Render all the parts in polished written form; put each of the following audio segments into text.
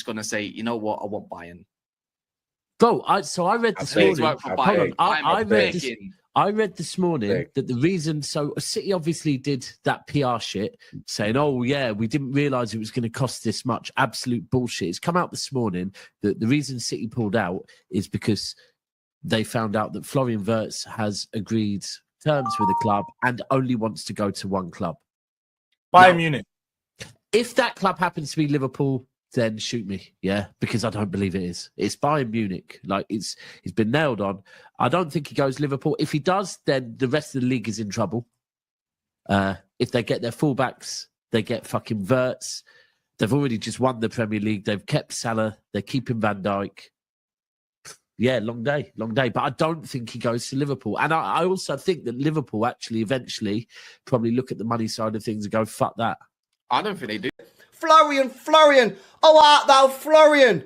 going to say, you know what, I want Bayern. Bro, I read this morning. Hold on. I read this morning that the reason, so City obviously did that PR shit saying, oh, yeah, we didn't realise it was going to cost this much. Absolute bullshit. It's come out this morning that the reason City pulled out is because they found out that Florian Wirtz has agreed terms with the club and only wants to go to one club. Bayern Munich. If that club happens to be Liverpool, then shoot me, yeah, because I don't believe it is. It's Bayern Munich. Like, he's been nailed on. I don't think he goes Liverpool. If he does, then the rest of the league is in trouble. If they get their fullbacks, they get fucking Wirtz. They've already just won the Premier League. They've kept Salah. They're keeping Van Dijk. Yeah, long day. But I don't think he goes to Liverpool. And I also think that Liverpool actually eventually probably look at the money side of things and go, fuck that. I don't think they do. Florian. Oh, art thou Florian?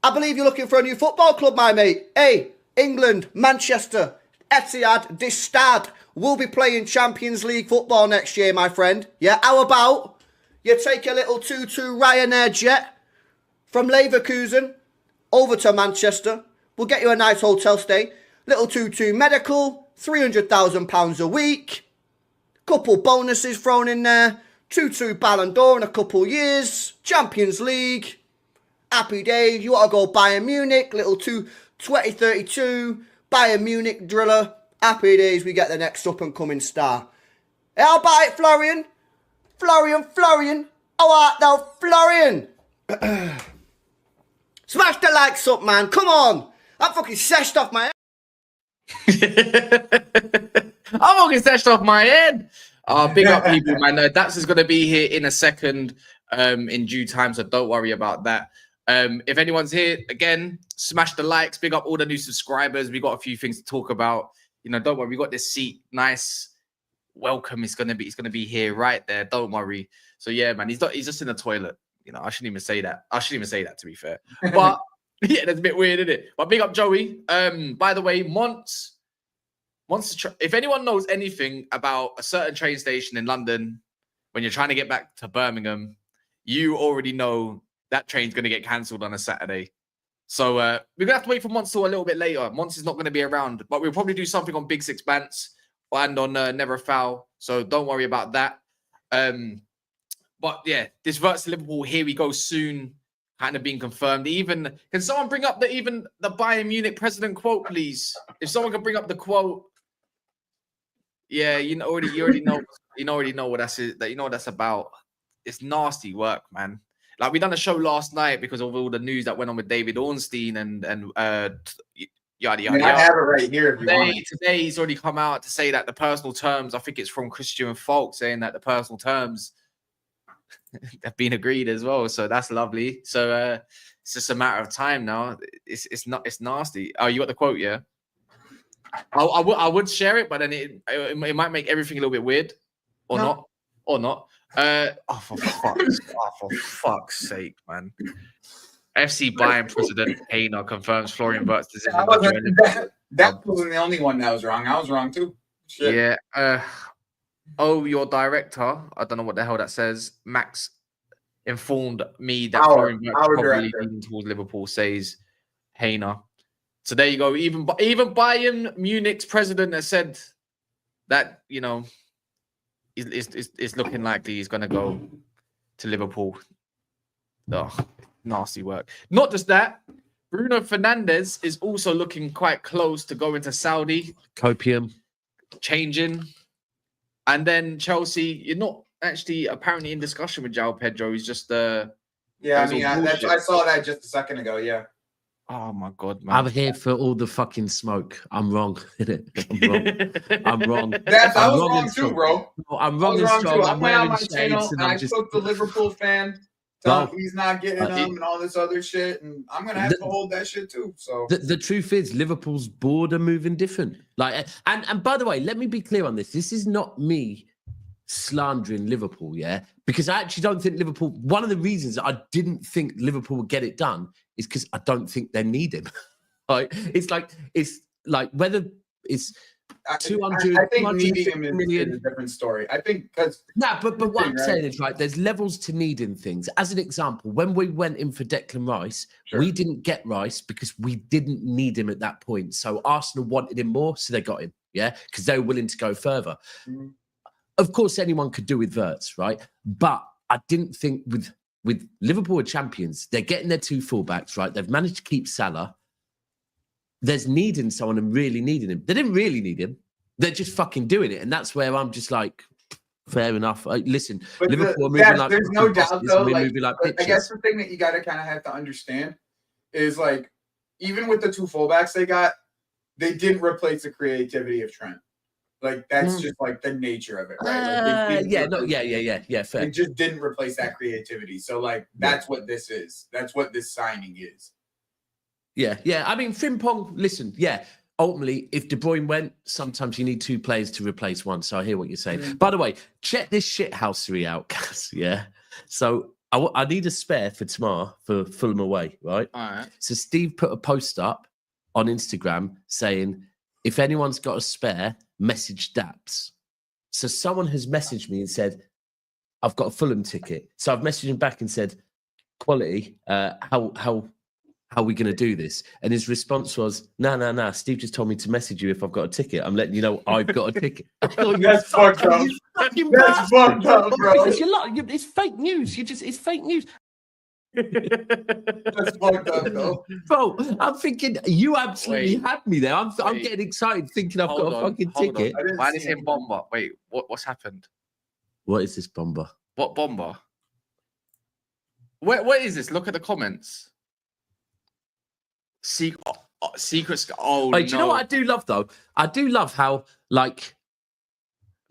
I believe you're looking for a new football club, my mate. Hey, England, Manchester, Etihad, this Stade will be playing Champions League football next year, my friend. Yeah, how about you take a little 2-2 Ryanair jet from Leverkusen over to Manchester. We'll get you a nice hotel stay. Little 2-2 medical, £300,000 a week. Couple bonuses thrown in there. 2-2 Ballon d'Or in a couple years. Champions League. Happy days. You want to go Bayern Munich. Little 2032 Bayern Munich driller. Happy days. We get the next up-and-coming star. How about it, Florian? Florian. How art thou, Florian? Smash the likes up, man. Come on. I'm fucking seshed off my head. I'm fucking seshed off my head. Big up people, man. Daps is going to be here in a second in due time, so don't worry about that. If anyone's here, again, smash the likes. Big up all the new subscribers. We got a few things to talk about. You know, don't worry. We got this seat. Nice. Welcome. It's going to be here right there. Don't worry. So, yeah, man, he's just in the toilet. You know, I shouldn't even say that. To be fair. But, yeah, that's a bit weird, isn't it? But big up Joey. By the way, if anyone knows anything about a certain train station in London, when you're trying to get back to Birmingham, you already know that train's going to get cancelled on a Saturday. So we're going to have to wait for Monts a little bit later. Monts is not going to be around, but we'll probably do something on Big Six Bants and on Never Foul. So don't worry about that. But yeah, this Wirtz to Liverpool, here we go soon, kind of being confirmed. Can someone bring up the Bayern Munich president quote, please? If someone can bring up the quote. Yeah, you already know what that's about. It's nasty work, man. Like, we done a show last night because of all the news that went on with David Ornstein and yada yada. I have it right here. Today he's already come out to say that the personal terms, I think it's from Christian Falk, saying that the personal terms have been agreed as well. So that's lovely. So it's just a matter of time now. It's nasty. Oh, you got the quote, yeah? I would share it, but then it might make everything a little bit weird, or not. For fuck's sake, man. FC Bayern president Hainer confirms Florian Wirtz decision. That wasn't the only one that was wrong. I was wrong too. Shit. Yeah. Your director. I don't know what the hell that says. Max informed me that Florian Wirtz probably leaning towards Liverpool. Says Hainer. So there you go. Even Bayern Munich's president has said that, you know, it's looking likely he's going to go to Liverpool. Oh, nasty work. Not just that, Bruno Fernandes is also looking quite close to going to Saudi. Copium. Changing. And then Chelsea, you're not actually apparently in discussion with Joao Pedro. He's just... I saw that just a second ago, yeah. Oh my God, man! I'm here for all the fucking smoke. I'm wrong. I'm wrong. I was wrong too, bro. No, I'm wrong and strong. I went on my channel and I took the Liverpool fan, tell him he's not getting them and all this other shit, and I'm gonna have to hold that shit too. So the truth is, Liverpool's board are moving different. Like, and by the way, let me be clear on this. This is not me slandering Liverpool, yeah, because I actually don't think Liverpool. One of the reasons that I didn't think Liverpool would get it done is because I don't think they need him. It's like whether it's 200, I think 250 needing him million. is a different story. I think because But what I'm saying is, right, there's levels to needing things. As an example, when we went in for Declan Rice, we didn't get Rice because we didn't need him at that point. So Arsenal wanted him more, so they got him, because they were willing to go further. Mm-hmm. Of course, anyone could do with Wirtz, right? But I didn't think with Liverpool are champions, they're getting their 2 fullbacks, right? They've managed to keep Salah. There's needing someone and really needing him. They didn't really need him. They're just fucking doing it. And that's where I'm just like, fair enough. Listen, but Liverpool are moving like... There's no doubt, though. Like, I guess the thing that you got to kind of have to understand is, like, even with the 2 fullbacks they got, they didn't replace the creativity of Trent. Like, that's just, like, the nature of it, right? Like, fair. It just didn't replace that creativity. So, like, that's what this is. That's what this signing is. Yeah. I mean, Frimpong, listen, ultimately, if De Bruyne went, sometimes you need 2 players to replace one. So I hear what you're saying. By the way, check this shithousery out, Cass, So I need a spare for tomorrow for Fulham away, right? All right. So Steve put a post up on Instagram saying, if anyone's got a spare, message Daps. So someone has messaged me and said, I've got a Fulham ticket. So I've messaged him back and said, quality, how are we going to do this? And his response was, no. Steve just told me to message you if I've got a ticket. I'm letting you know I've got a ticket. That's fucked up. That's fucked up, bro. It's fake news. It's fake news. That's fucked up, though. Bro, I'm thinking you absolutely had me there. I'm getting excited thinking I've got a fucking ticket. Why did he say bomber? Wait, what's happened? What is this bomber? What bomber? What is this? Look at the comments. Secrets. Oh, Wait, do you know what I do love, though? I do love how, like,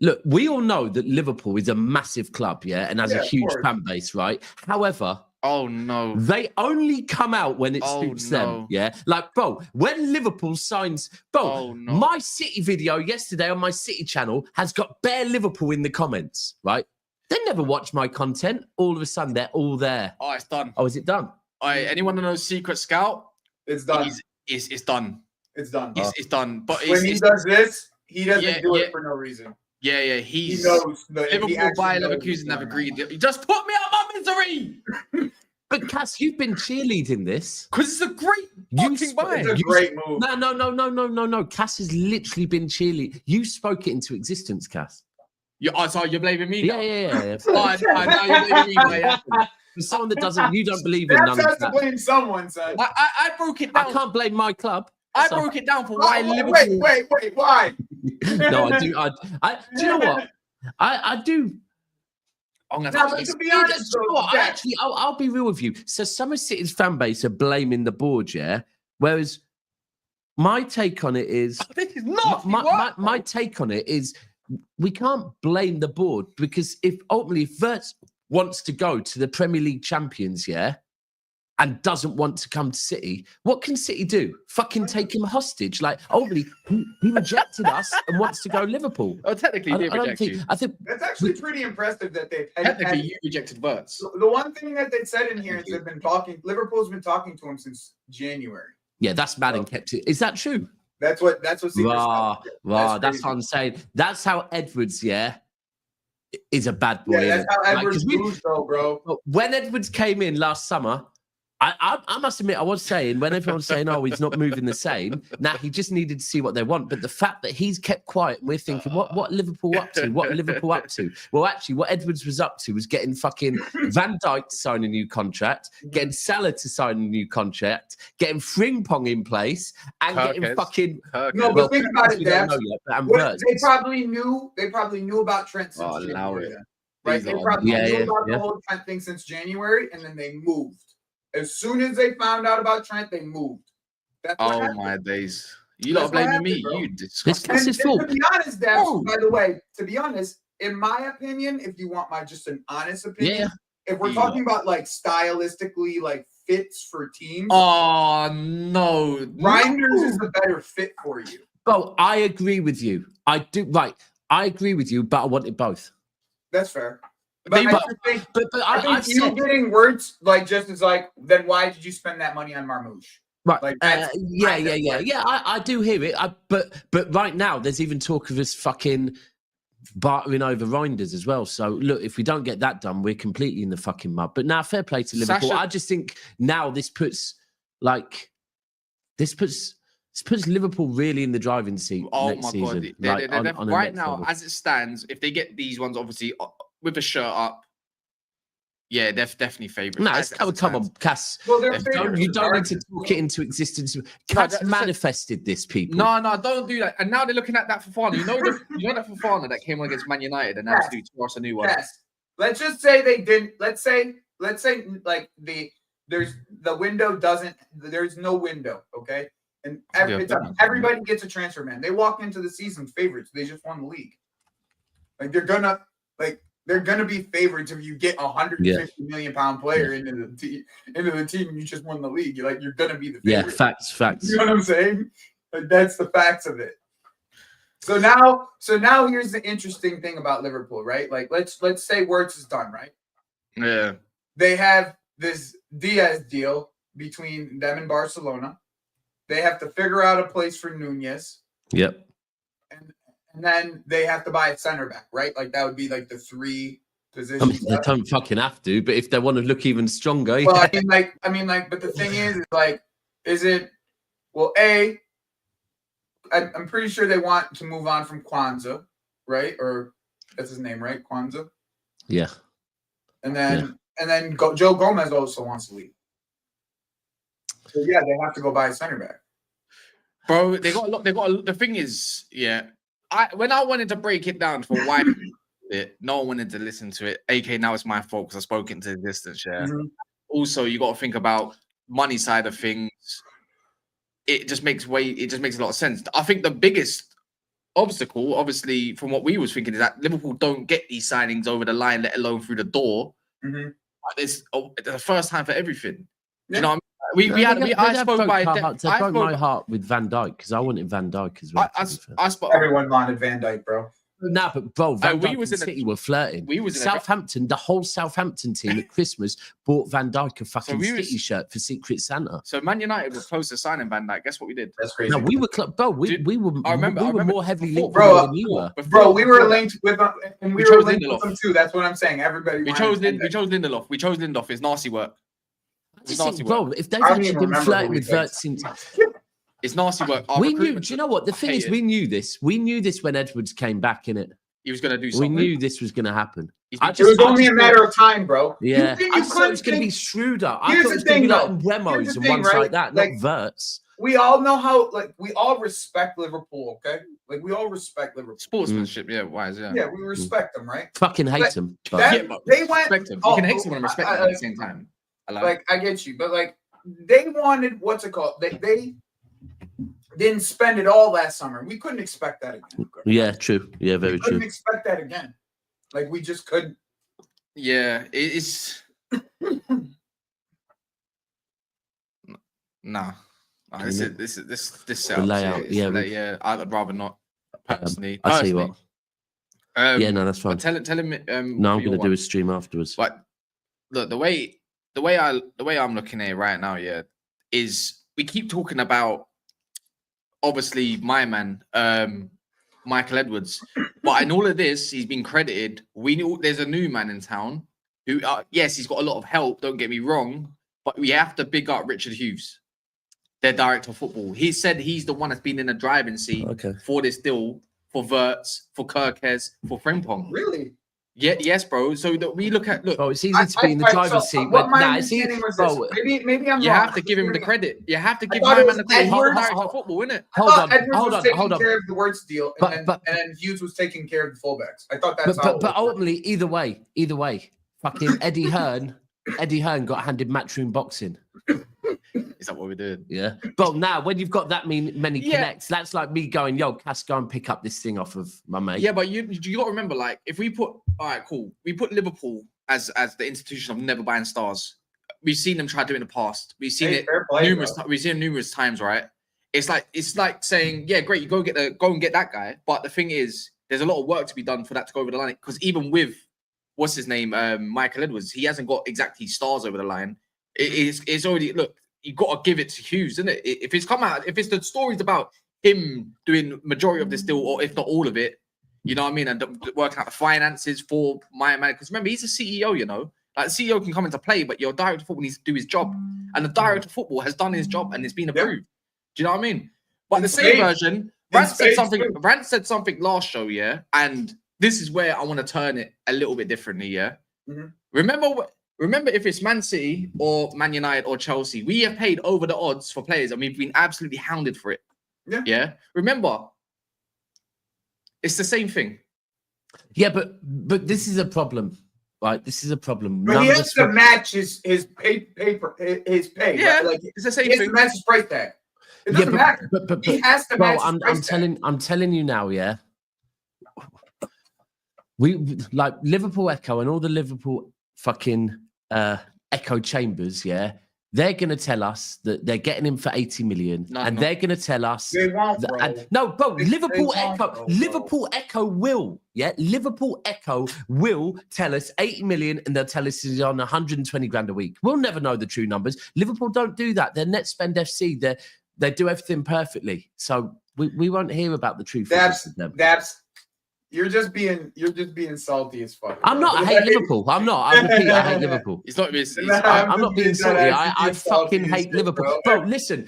look, we all know that Liverpool is a massive club, and has a huge fan base, right? However, oh no, they only come out when it suits them, Like, bro, when Liverpool signs, my City video yesterday on my City channel has got bare Liverpool in the comments, right? They never watch my content. All of a sudden, they're all there. Oh, it's done. Oh, is it done? Anyone that knows Secret Scout? It's done. It's done. It's done. It's done. But when he does this, he doesn't do it for no reason. Yeah. He knows. Liverpool, Bayer Leverkusen have agreed. You just put me out of my misery. But Cass, you've been cheerleading this because it's a great fucking buy. It's a great move. No. Cass has literally been cheerleading. You spoke it into existence, Cass. So you're blaming me? Yeah. Now you're blaming me. For someone that doesn't, you don't believe in none of that. To blame someone, son. I broke it down. I can't blame my club. I broke it down for why Liverpool. Wait, why? No, I do. Do you know what? I do. I'm gonna to be honest, I'll be real with you. So some of City's fan base are blaming the board, whereas my take on it is this is not my take on it is we can't blame the board because if Wirtz wants to go to the Premier League champions, and doesn't want to come to City, what can City do? Fucking take him hostage? Like, ultimately, he rejected us and wants to go Liverpool. Oh, technically, he did reject you. I think that's actually pretty impressive that they've technically you rejected Wirtz. The one thing that they said in here is they've been talking. Liverpool's been talking to him since January. Yeah, that's mad and kept it. Is that true? That's what. That's what what I'm saying. That's how Edwards, is a bad boy. Yeah, that's how Edwards moves, though, bro. When Edwards came in last summer, I must admit, I was saying, when everyone's saying, oh, he's not moving the same, he just needed to see what they want. But the fact that he's kept quiet, we're thinking, what Liverpool up to? What are Liverpool up to? Well, actually, what Edwards was up to was getting fucking Van Dijk to sign a new contract, getting Salah to sign a new contract, getting Frimpong in place, and getting fucking... No, but think about it, Daps. They probably knew about Trent since January. Right? They probably knew about the whole Trent thing since January, and then they moved. As soon as they found out about Trent, they moved. That's what happened. My days. You lot blaming me. Bro. You disgusting. And to be honest, Daps, by the way, to be honest, in my opinion, if you want my just an honest opinion, if we're talking about like stylistically like fits for teams. Oh no. Reinders is the better fit for you. Bro, I agree with you. I do I agree with you, but I wanted both. That's fair. But I think you getting Wirtz, like, just as like, then why did you spend that money on Marmoush? Right. Like, Yeah. I do hear it. But right now, there's even talk of us fucking bartering over Reinders as well. So look, if we don't get that done, we're completely in the fucking mud. But now, fair play to Liverpool. Sasha- I just think now this puts Liverpool really in the driving seat next season. They're On a right next now, level. as it stands, if they get these ones, obviously with the shirt up, yeah, they're definitely favourites. No, come on, Cass. Well, they're You don't need to talk it into existence. Cass manifested this, people. No, don't do that. And now they're looking at that Fofana. You know that Fofana that came on against Man United and had to do us a new one. Yes. Let's just say they didn't. Let's say like there's no window, okay? And everybody gets a transfer, man. They walk into the season favorites. They just won the league. Like they're gonna be favorites if you get £150 million player into the team and you just won the league. You're gonna be the favorite. Yeah, facts. You know what I'm saying? Like, that's the facts of it. So now here's the interesting thing about Liverpool, right? Like let's say Wirtz is done, right? Yeah. They have this Diaz deal between them and Barcelona. They have to figure out a place for Nunez. Yep. And then they have to buy a center back, right? Like that would be like the three positions. I mean, they don't fucking have to, but if they want to look even stronger, well, I mean, but the thing is it? Well, I'm pretty sure they want to move on from Kwanzaa, right? Or that's his name, right? Kwanzaa. Yeah. And then Joe Gomez also wants to leave. So yeah, they have to go buy a center back. Bro, they got a lot. The thing is, yeah. When I wanted to break it down for why no one wanted to listen to it. AK, now it's my fault because I spoke into existence. Yeah. Mm-hmm. Also, you got to think about money side of things. It just makes a lot of sense. I think the biggest obstacle, obviously, from what we was thinking, is that Liverpool don't get these signings over the line, let alone through the door. Mm-hmm. It's the first time for everything. Yeah. You know what I mean? I spoke my heart with Van Dijk because I wanted Van Dijk as well. Everyone wanted Van Dijk, bro. No, but bro, Van Dijk and City were flirting. The whole Southampton team at Christmas bought Van Dijk a fucking City shirt for Secret Santa. So Man United were close to signing Van Dijk. Guess what we did? That's crazy. No, we were I remember more heavily linked than you were. Bro, we were linked with them, and we were linked with them too. That's what I'm saying. Everybody. We chose Lindelof. We chose Lindelof. It's nasty work. Bro, if they've actually been flirting with Wirtz since. It's nasty work. We knew. Do you know what the thing is? We knew this. We knew this when Edwards came back. In it, he was going to do something. We knew this was going to happen. It was only a matter of time, bro. Yeah, I thought it was going to be Schroeder. I thought it was going to be like Remos and ones like that, not Wirtz. We all know how. We all respect Liverpool. Okay, we all respect Liverpool. Sportsmanship, yeah, wise, yeah. Yeah, we respect them, right? Fucking hate them. They went. Respect them. You can hate someone and respect them at the same time. I get you, but they wanted what's it called? They didn't spend it all last summer. We couldn't expect that again. Yeah, true. Yeah, very true. Couldn't expect that again. We just couldn't. Yeah, it's nah. This the layout. Yeah, I'd rather not personally. I'll tell you what. Yeah, no, that's fine. Tell him. No, I'm going to do a stream afterwards. But look, the way I'm looking at it right now, yeah, is we keep talking about obviously my man, Michael Edwards, but in all of this, he's been credited. We knew there's a new man in town who, yes, he's got a lot of help. Don't get me wrong, but we have to big up Richard Hughes, their director of football. He said he's the one that's been in the driving seat for this deal, for Wirtz, for Kirkes, for Frimpong. Really? Yeah, yes, bro. So that we look. Oh, it's easy to be in the driver's seat, but it's easy. Bro, maybe I'm. You have to give him the credit. You have to give my man the credit. Football, isn't it? Hold on. Hold on. Care of the Wirtz deal, and then Hughes was taking care of the fullbacks. I thought that's. But ultimately, either way, fucking Eddie Hearn got handed matchroom boxing. Is that what we did? Yeah. But now, when you've got that many connects, that's like me going, yo, Cass, go and pick up this thing off of my mate. Yeah, but you got to remember, if we put, all right, cool. We put Liverpool as the institution of never buying stars. We've seen them try to do it in the past. We've seen numerous times, right? It's like saying, yeah, great, you go and get that guy. But the thing is, there's a lot of work to be done for that to go over the line. Because even with, what's his name, Michael Edwards, he hasn't got exactly stars over the line. It's already, look, you got to give it to Hughes, isn't it? If it's come out, if it's the stories about him doing majority of this deal, or if not all of it, you know what I mean, and working out the finances for my man. Because remember, he's a CEO, you know. Like, the CEO can come into play, but your director of football needs to do his job. And the director of football has done his job and it's been approved. Do you know what I mean? But the same version, Rand said something last show, yeah? And this is where I want to turn it a little bit differently, yeah? Remember, if it's Man City or Man United or Chelsea, we have paid over the odds for players and we've been absolutely hounded for it. Yeah? Remember, it's the same thing. Yeah, but this is a problem, right? This is a problem. But he has to match his pay. Yeah, right? Like, it's the same he has thing. to match his price tag. It doesn't matter. But he has to match his price tag. I'm telling you now, yeah. We like Liverpool Echo and all the Liverpool fucking echo chambers, yeah. They're going to tell us that they're getting him for 80 million, they're going to tell us they won't, bro. Liverpool Echo will, yeah. Liverpool Echo will tell us 80 million, and they'll tell us he's on 120 grand a week. We'll never know the true numbers. Liverpool don't do that. They're net spend FC. They do everything perfectly. So we won't hear about the true figures. That's You're just being salty as fuck. I'm not. I hate Liverpool. I'm not. I repeat, I hate Liverpool. It's not. I'm not being salty. I fucking hate Liverpool. Bro, listen.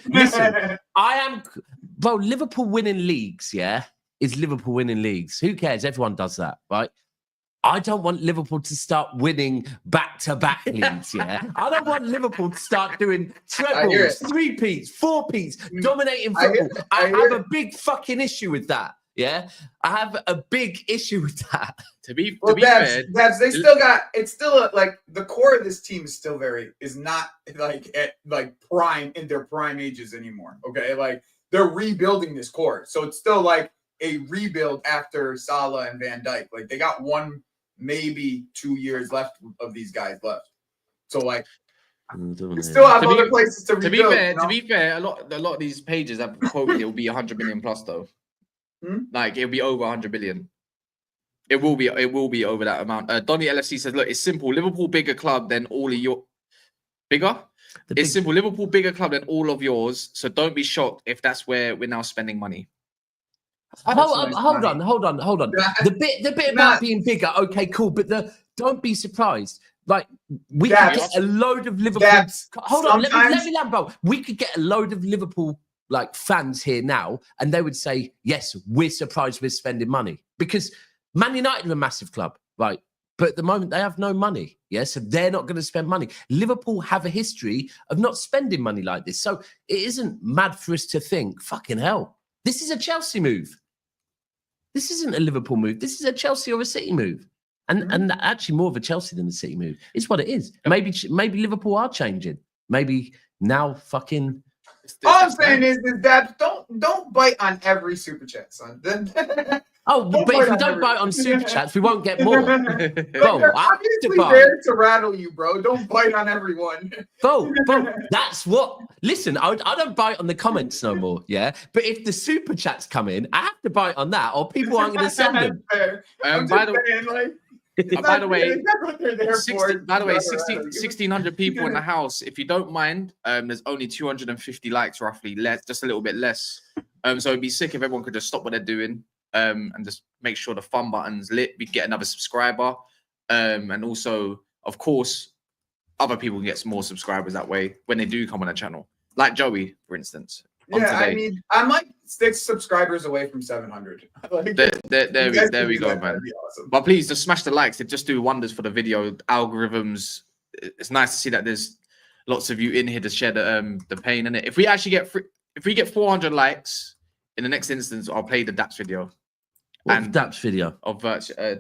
I am. Bro, Liverpool winning leagues, yeah, is Liverpool winning leagues. Who cares? Everyone does that, right? I don't want Liverpool to start winning back-to-back leagues, yeah? I don't want Liverpool to start doing trebles, three-peats, four-peats, dominating football. I have a big fucking issue with that. Yeah, I have a big issue with that. To be fair, they still got it's still like the core of this team is not like at like prime in their prime ages anymore. Okay, like they're rebuilding this core, so it's still like a rebuild after Salah and Van Dijk. Like they got 1, maybe 2 years left of these guys left. So like we still have other places to rebuild. To be fair, a lot of these pages have quoted it will be 100 million plus though. Like it'll be over 100 billion. It will be over that amount. Donny LFC says, look, it's simple. Liverpool bigger club than all of your it's simple. Liverpool bigger club than all of yours. So don't be shocked if that's where we're now spending money. Hold on. The bit about being bigger, okay, cool. But don't be surprised. Like we could get a load of Liverpool. Hold on, let me land, bro. We could get a load of Liverpool like fans here now, and they would say, yes, we're surprised we're spending money because Man United are a massive club, right? But at the moment they have no money, yeah, so they're not going to spend money. Liverpool have a history of not spending money like this, so it isn't mad for us to think, fucking hell, this is a Chelsea move. This isn't a Liverpool move. This is a Chelsea or a City move, and actually more of a Chelsea than a City move. It's what it is. Maybe Liverpool are changing. Maybe now fucking. All I'm saying is that don't bite on every super chat, son. But if we don't bite on super chats, we won't get more. Bro, obviously there to rattle you, bro. Don't bite on everyone. Bro, that's what. Listen, I don't bite on the comments no more, yeah. But if the super chats come in, I have to bite on that, or people aren't going to send them. By the way, 1,600 people in the house. If you don't mind, there's only 250 likes, roughly, just a little bit less. So it'd be sick if everyone could just stop what they're doing, and just make sure the fun button's lit. We get another subscriber, and also, of course, other people can get some more subscribers that way when they do come on the channel, like Joey, for instance. Yeah, I mean, I'm like 6 subscribers away from 700. Like, there we go, man. Awesome. But please just smash the likes. It just do wonders for the video algorithms. It's nice to see that there's lots of you in here to share the pain in it. If we actually get 400 likes in the next instance, I'll play the Daps video. What Daps video of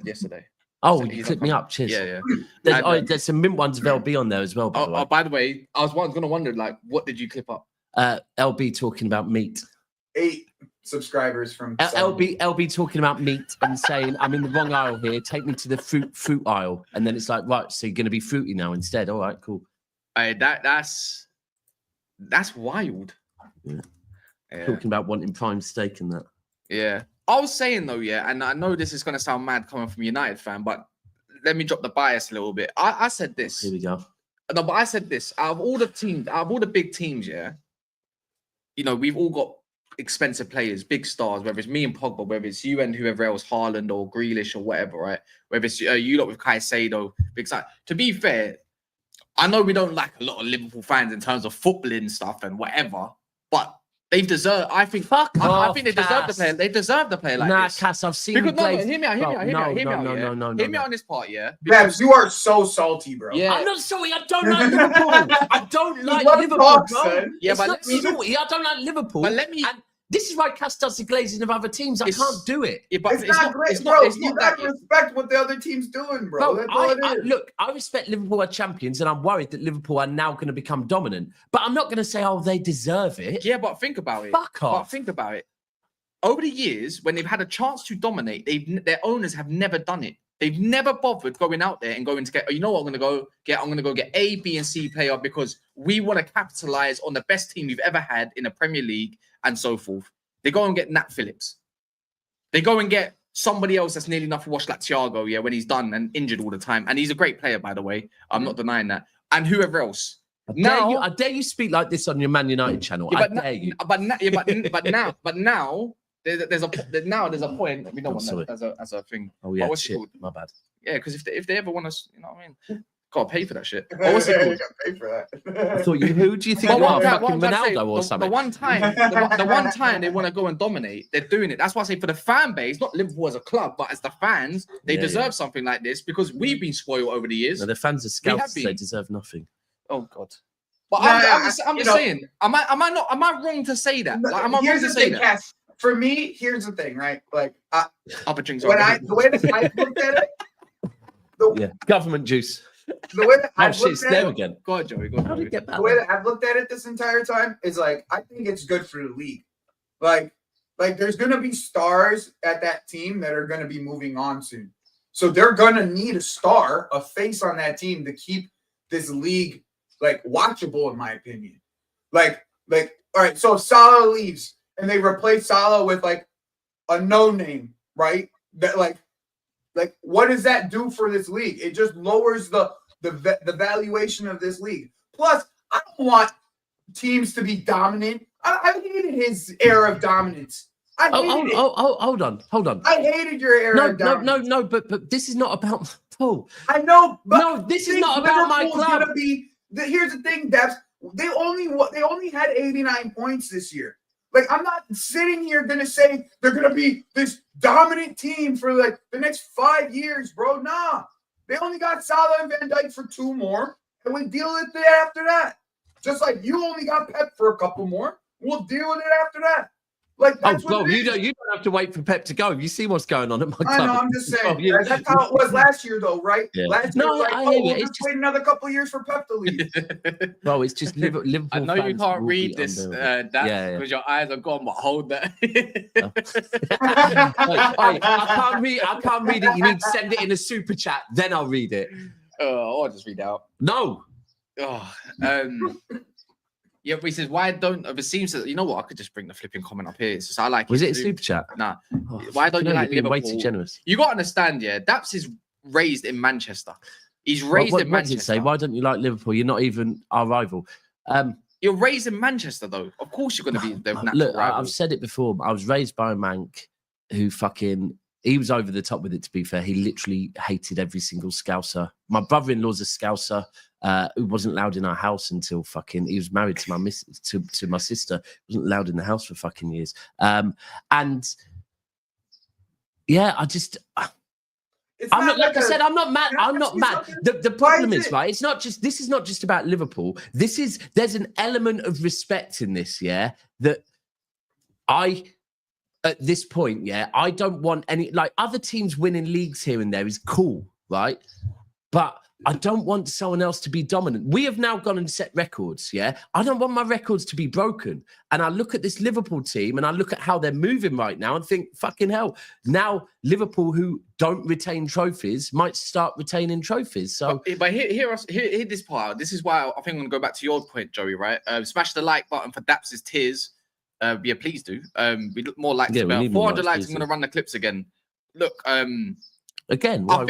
yesterday? Oh, you clicked me up. Cheers. Yeah. There's some mint ones of LB on there as well. By the way, I was going to wonder, like, what did you clip up? LB talking about meat. 8 subscribers from LB talking about meat and saying, I'm in the wrong aisle here. Take me to the fruit aisle. And then it's like, right, so you're going to be fruity now instead. All right, cool. That's wild. Yeah. Talking about wanting prime steak and that. Yeah. I was saying though, yeah, and I know this is going to sound mad coming from a United fan, but let me drop the bias a little bit. I said this. Here we go. No, but I said this. Out of all the big teams, yeah, you know, we've all got expensive players, big stars, whether it's me and Pogba, whether it's you and whoever else, Haaland or Grealish or whatever, right? Whether it's you lot with Caicedo, big side. To be fair, I know we don't like a lot of Liverpool fans in terms of footballing stuff and whatever, but they've deserved. I think. I think they deserve the player. They deserve the player like this. Cass, I've seen. Because no, hear me out. Hear me out on this part, yeah. Daps, you are so salty, bro. Yeah. I'm not sorry. I don't like Liverpool. I don't like let Liverpool, talk, bro. son. Yeah, It's but not salty. I don't like Liverpool. But let me. And this is why Cass does the glazing of other teams. I can't do it. Yeah, but It's not great, bro. You gotta respect what the other team's doing, bro. That's all it is. Look, I respect Liverpool are champions, and I'm worried that Liverpool are now going to become dominant. But I'm not going to say, oh, they deserve it. Yeah, but think about it. Fuck off. But think about it. Over the years, when they've had a chance to dominate, their owners have never done it. They've never bothered going out there and going to get, oh, you know what I'm going to go get? I'm going to go get A, B, and C player because we want to capitalize on the best team we've ever had in the Premier League and so forth. They go and get Nat Phillips. They go and get somebody else that's nearly enough to watch like Thiago, yeah, when he's done and injured all the time. And he's a great player, by the way. I'm not denying that. And whoever else. I dare you speak like this on your Man United channel. Yeah, I dare you. But now there's a point. We don't want that as a thing. Oh yeah, what's it shit. called? My bad. Yeah, because if they ever want us, you know what I mean? Gotta pay for that shit. But what's it You called? gotta pay for that. I thought who do you think you are? Fucking Ronaldo or something? The one time they want to go and dominate, they're doing it. That's why I say for the fan base, not Liverpool as a club, but as the fans, they deserve something like this because we've been spoiled over the years. No, the fans are scouts. They deserve nothing. Oh God. But I'm just saying, am I wrong to say that? Like, am I wrong to say that? Cass, for me, here's the thing, right? Like, the way that I looked at it, Government juice. The way that I've shit, looked it's at there it, again. Go ahead, Joey. Go How did ahead. you get back? the way that I've looked at it this entire time is like, I think it's good for the league. Like there's gonna be stars at that team that are gonna be moving on soon. So they're gonna need a star, a face on that team to keep this league like watchable, in my opinion. Like, all right, so if Salah leaves and they replace Salah with like a no name, right? That like what does that do for this league? It just lowers the valuation of this league. Plus, I don't want teams to be dominant. I hated his era of dominance. Hold on. I hated your era of dominance. No, but this is not about Paul. I know, but no, this is not about my club. Here's the thing, Daps. They only had 89 points this year. Like, I'm not sitting here gonna say they're gonna be this dominant team for like the next 5 years, bro. Nah. They only got Salah and Van Dijk for 2 more, and we deal with it after that. Just like you only got Pep for a couple more, we'll deal with it after that. Like, that's you don't have to wait for Pep to go. You see what's going on at my club. I know, I'm just saying. That's how it was last year, though, right? Yeah. Last year, we'll just wait another couple of years for Pep to leave. Bro, it's just Liverpool. I know you can't read this, because your eyes are gone, but hold that. I can't read it. You need to send it in a super chat, then I'll read it. I'll just read it out. No. Yeah, but he says, why don't it seems that, you know what? I could just bring the flipping comment up here. It's just, I like Was it a super chat? Nah. Why don't you like Liverpool? Way too generous. You got to understand, yeah. Daps is raised in Manchester. He's raised in Manchester. What did it say? Why don't you like Liverpool? You're not even our rival. You're raised in Manchester, though. Of course, you're going to be the natural look, rival. I've said it before. I was raised by a mank who he was over the top with it, to be fair. He literally hated every single Scouser. My brother-in-law's a Scouser who wasn't allowed in our house until he was married to my sister. Wasn't allowed in the house for fucking years. And yeah, I'm not mad. I'm not mad. The problem is, right, this is not just about Liverpool. There's an element of respect in this, yeah, that at this point, yeah, I don't want any, like, other teams winning leagues here and there is cool, right? But I don't want someone else to be dominant. We have now gone and set records, yeah? I don't want my records to be broken. And I look at this Liverpool team and I look at how they're moving right now and think, fucking hell, now Liverpool, who don't retain trophies, might start retaining trophies. So, but hear this part. This is why I think I'm going to go back to your point, Joey, right? Smash the like button for Daps' tears. Yeah, please do. We look more likes. 400 likes. I'm going to run the clips again. Look, Again, why?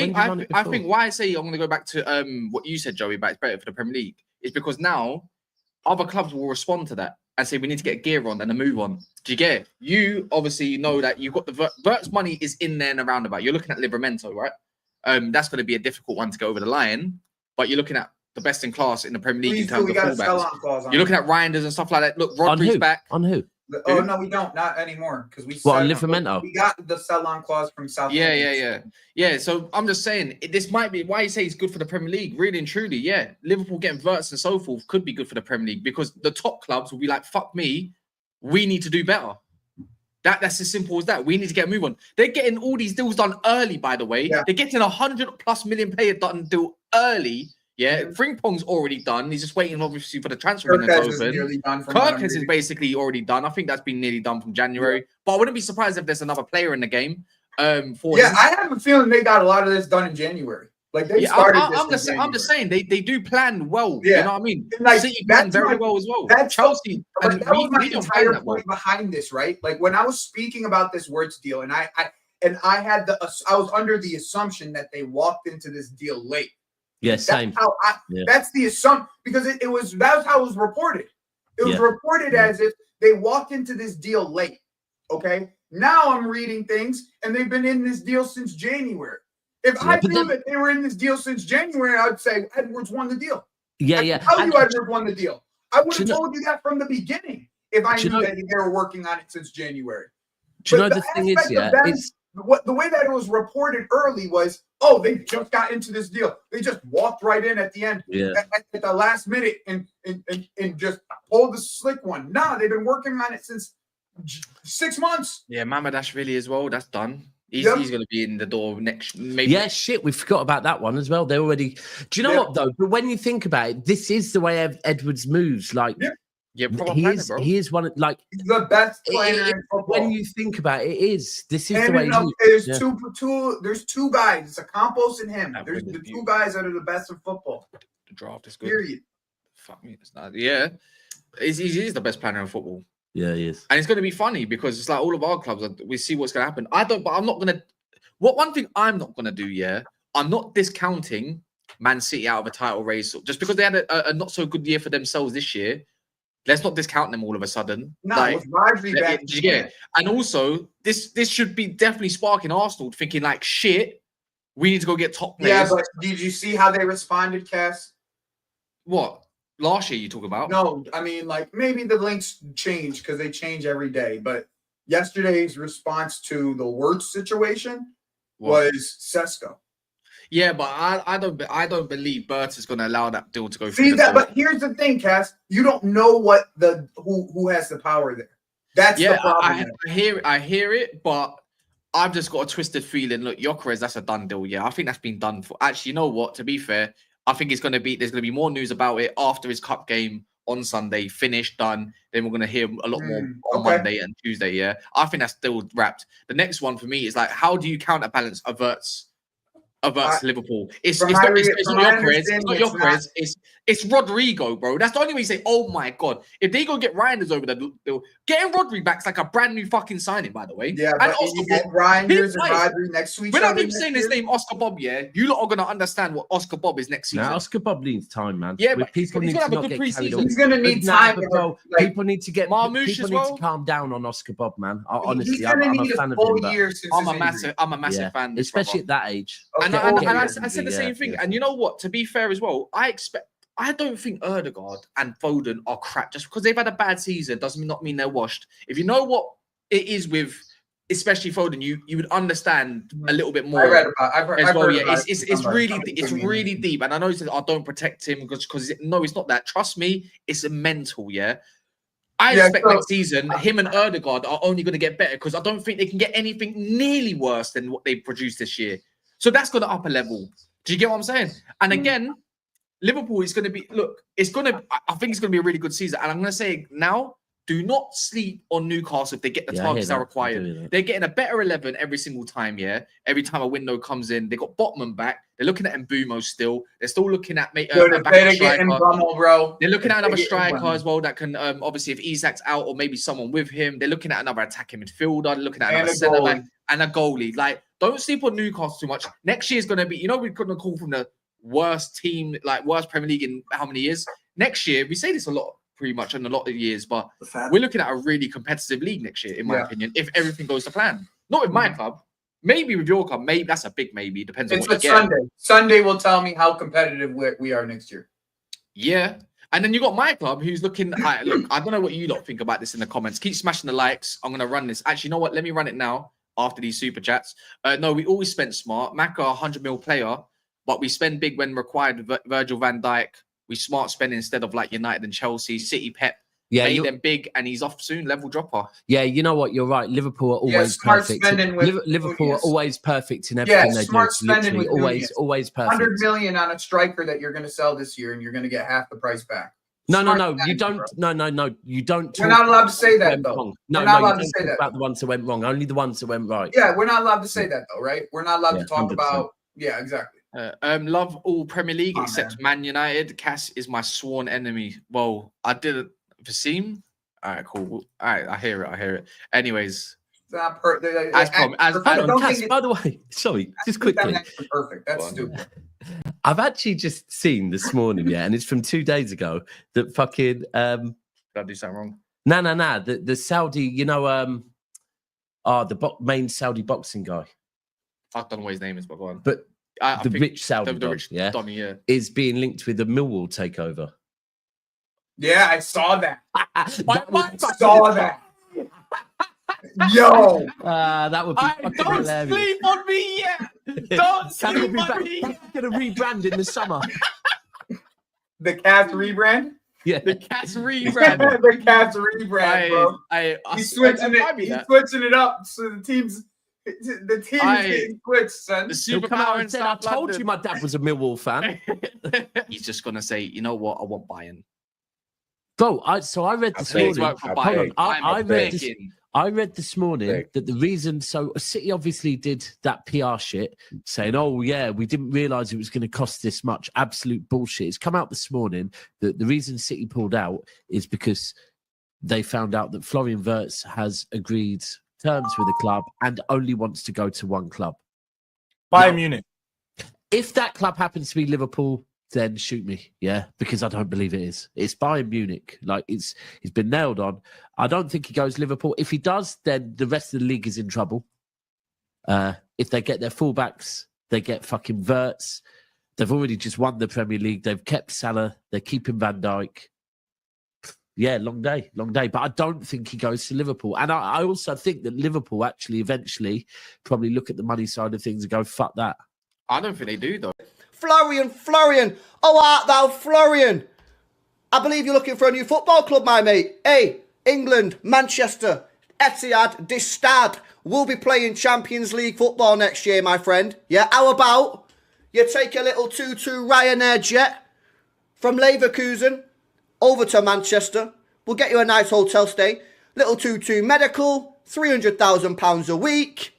I think why I say I'm going to go back to what you said, Joey, about it's better for the Premier League is because now other clubs will respond to that and say we need to get a gear on and a move on. Do you get it? You obviously know that you've got the Wirtz money is in there and around about. You're looking at Livramento, right? That's going to be a difficult one to go over the line, but you're looking at the best in class in the Premier League in terms of fullbacks. You're looking at Reinders and stuff like that. Look, Rodri's back. On who? Oh no, we don't. Not anymore because we. What, on Livramento? We got the sell-on clause from Southampton. Yeah. So I'm just saying this might be why you say it's good for the Premier League. Really and truly, yeah. Liverpool getting Wirtz and so forth could be good for the Premier League because the top clubs will be like, "Fuck me, we need to do better." That's as simple as that. We need to get a move on. They're getting all these deals done early, by the way. Yeah. They're getting 100+ million player done deal early. Yeah, Frimpong's already done. He's just waiting, obviously, for the transfer window to open. Kirkes is basically already done. I think that's been nearly done from January. But I wouldn't be surprised if there's another player in the game. I have a feeling they got a lot of this done in January. Like they started. I'm just saying they do plan well. Yeah. You know what I mean? Like, City plan very well as well. That's Chelsea. That was my entire point behind this, right? Like when I was speaking about this Wirtz deal, and I was under the assumption that they walked into this deal late. Yeah, same. That's the assumption because that's how it was reported. It was reported as if they walked into this deal late. Okay. Now I'm reading things and they've been in this deal since January. If I knew that they were in this deal since January, I'd say Edwards won the deal. Yeah. Tell you Edwards won the deal. I would have told you that from the beginning if I knew that they were working on it since January. Do you know the thing is, the way that it was reported early was, they just got into this deal. They just walked right in at the end, at the last minute, and just pulled the slick one. Nah, they've been working on it since 6 months. Yeah, Mamadashvili as well. That's done. He's going to be in the door next. Maybe. Yeah, shit. We forgot about that one as well. They're already. Do you know what though? But when you think about it, this is the way Edwards moves. Like. Yeah, he is one of he's the best player in football. When you think about it, this is the way. There's two guys. It's a Campos and him. There's the two guys that are the best in football. The draft is good. Period. Fuck me, it's not. Yeah, he's the best player in football. Yeah, he is. And it's going to be funny because it's like all of our clubs. We see what's going to happen. But I'm not going to. One thing I'm not going to do. Yeah, I'm not discounting Man City out of a title race just because they had a not so good year for themselves this year. Let's not discount them all of a sudden. No, it's largely bad. Did you get it? And also, this should be definitely sparking Arsenal thinking like, shit, we need to go get top players. Yeah, but did you see how they responded, Cass? What? Last year you talk about? No, I mean, like, maybe the links change because they change every day. But yesterday's response to the Wirtz situation was Sesko. Yeah, but I don't believe Bert is going to allow that deal to go through. See that, but here's the thing, Cass. You don't know what who has the power there. That's the problem. I hear it, but I've just got a twisted feeling. Look, Gyökeres, that's a done deal. Yeah, I think that's been done for. Actually, you know what? To be fair, I think there's going to be more news about it after his cup game on Sunday. Finished, done. Then we're going to hear a lot more on Monday and Tuesday. Yeah, I think that's still wrapped. The next one for me is like, how do you counterbalance Wirtz Liverpool? It's not Gyökeres. It's Rodrigo, bro. That's the only way you say, oh my god. If they go get Reinders over there, getting Rodri back's like a brand new fucking signing, by the way. Yeah, and but you get Reinders and Rodri next to each other. We're not even saying his name Oscar Bob, yeah. You lot are gonna understand what Oscar Bob is next season. Now, Oscar Bob needs time, man. Yeah, but people need to not get carried away. He's gonna need time. People need to get Marmouche as well. People need to calm down on Oscar Bob, man. Honestly, I'm a fan of him. I'm a massive fan, especially at that age. And I said the same thing. And you know what? To be fair as well, I don't think Ødegaard and Foden are crap. Just because they've had a bad season doesn't not mean they're washed. If you know what it is with, especially Foden, you would understand a little bit more. I've heard it's really deep. And I know he says, "I don't protect him because no, it's not that. Trust me, it's a mental. Yeah, I expect next season him and Ødegaard are only going to get better because I don't think they can get anything nearly worse than what they produced this year. So that's got to up a level. Do you get what I'm saying? And again, Liverpool is going to be, I think it's going to be a really good season. And I'm going to say now, do not sleep on Newcastle if they get the Yeah, I hear targets that are that. I do hear required. that. They're getting a better 11 every single time, yeah? Every time a window comes in, they got Botman back. They're looking at Mbumo still. They're still looking at Dude, a if backup they're getting striker. Brummel, bro. They're looking If at another they getting striker Brummel. as well that can, obviously, if Isak's out or maybe someone with him, they're looking at another attacking midfielder. They're looking at And another a centre back goalie. and a goalie. Like, don't sleep on Newcastle too much. Next year's going to be, you know, we're going to call from the worst team, like worst Premier League in how many years? Next year, we say this a lot, pretty much in a lot of years, but we're looking at a really competitive league next year, in my opinion, if everything goes to plan. Not with my club. Maybe with your club. Maybe that's a big maybe. Depends on It's what you a get. Sunday. Sunday will tell me how competitive we are next year. Yeah. And then you got my club who's looking. Look, I don't know what you lot think about this in the comments. Keep smashing the likes. I'm going to run this. Actually, you know what? Let me run it now after these super chats. No, we always spent smart. Maka, 100 mil player, but we spend big when required. Virgil van Dijk. We smart spending instead of like United and Chelsea. City Pep. Yeah, made them big and he's off soon. Level dropper. Yeah, you know what? You're right. Liverpool are always smart perfect. spending with Liverpool are Nunez. always perfect in everything they do. smart spending Literally, with always, Nunez. always perfect. 100 million on a striker that you're going to sell this year, and you're going to get half the price back. No, Smart you spending, don't. bro. No, you don't. We're not allowed to say that, went though. wrong. We're No, not you allowed don't to say talk that. about the ones that went wrong. Only the ones that went right. Yeah, we're not allowed to say that, though, right? We're not allowed Yeah, to talk 100%. about. Yeah, exactly. Love all Premier League Oh, except Man United. Cass is my sworn enemy. Well, I didn't. Vaseem? All right, cool. All right, I hear it. Anyways, It's not Hold Hold on, don't Cass, think by the way, sorry, just quickly. perfect. That's Go on. stupid. I've actually just seen this morning, yeah, and it's from 2 days ago that fucking did I do something wrong? no, the Saudi, you know, the main Saudi boxing guy, I don't know what his name is, but go on. but I the think rich Saudi the guy, rich yeah, Donny, yeah. is being linked with the Millwall takeover. Yeah, I saw that. Saw that. Yo, that would be fucking Don't hilarious. sleep on me yet. Don't sleep on me. Going to rebrand in the summer. the Cavs rebrand. Yeah, The Cats rebrand. the Cavs rebrand, bro. He's switching it. He's switching it up. So the team's is getting switched, son. The He'll come out superpower and in said, "I South told London. you my dad was a Millwall fan." He's just gonna say, you know what? I want Bayern. Bro, I read this Please morning. work for Hold Bayern. on, I'm I read this morning that the reason, so City obviously did that PR shit saying, oh yeah, we didn't realise it was going to cost this much. Absolute bullshit. It's come out this morning that the reason City pulled out is because they found out that Florian Wirtz has agreed terms with the club and only wants to go to one club. Bayern Munich. If that club happens to be Liverpool, then shoot me, yeah, because I don't believe it is. It's Bayern Munich. Like, he's been nailed on. I don't think he goes Liverpool. If he does, then the rest of the league is in trouble. If they get their fullbacks, they get fucking Wirtz. They've already just won the Premier League. They've kept Salah. They're keeping Van Dijk. Yeah, long day. But I don't think he goes to Liverpool. And I also think that Liverpool actually eventually probably look at the money side of things and go, fuck that. I don't think they do, though. Florian. Oh, art thou Florian? I believe you're looking for a new football club, my mate. Hey, England, Manchester, Etihad, this Stade will be playing Champions League football next year, my friend. Yeah, how about you take a little 2-2 Ryanair jet from Leverkusen over to Manchester. We'll get you a nice hotel stay. Little 2-2 medical, £300,000 a week.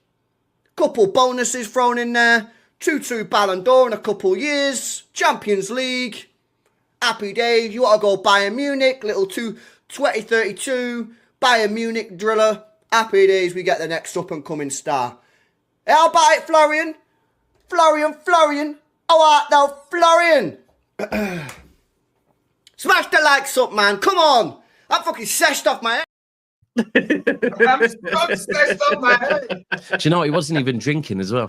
Couple bonuses thrown in there. 2-2 Ballon d'Or in a couple years. Champions League. Happy days. You want to go Bayern Munich. Little 2032 Bayern Munich driller. Happy days. We get the next up and coming star. How about it, Florian? Florian. Oh, art thou Florian? Smash the likes up, man. Come on. I'm fucking seshed off my head. I'm stressed up my head. Do you know what? He wasn't even drinking as well.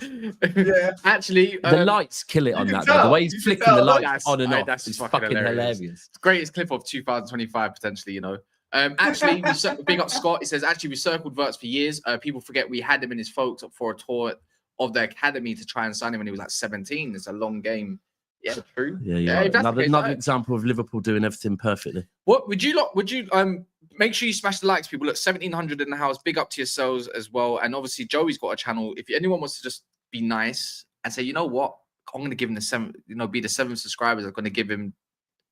Yeah. Actually, The lights kill it on you that. can though. The tell. way he's You can flicking tell. the lights That's- on and off that's is fucking fucking hilarious. hilarious. greatest clip of 2025 potentially, you know. Actually, big up Scott. He says, actually, we circled Wirtz for years. People forget we had him in his folks for a tour of the academy to try and sign him when he was like 17. It's a long game. Yeah, true. Yeah. if that's the Another case, right. example of Liverpool doing everything perfectly. What would you make sure you smash the likes, people? Look, 1,700 in the house. Big up to yourselves as well. And obviously, Joey's got a channel. If anyone wants to just be nice and say, you know what, I'm going to give him the 7, be the 7 subscribers. I'm going to give him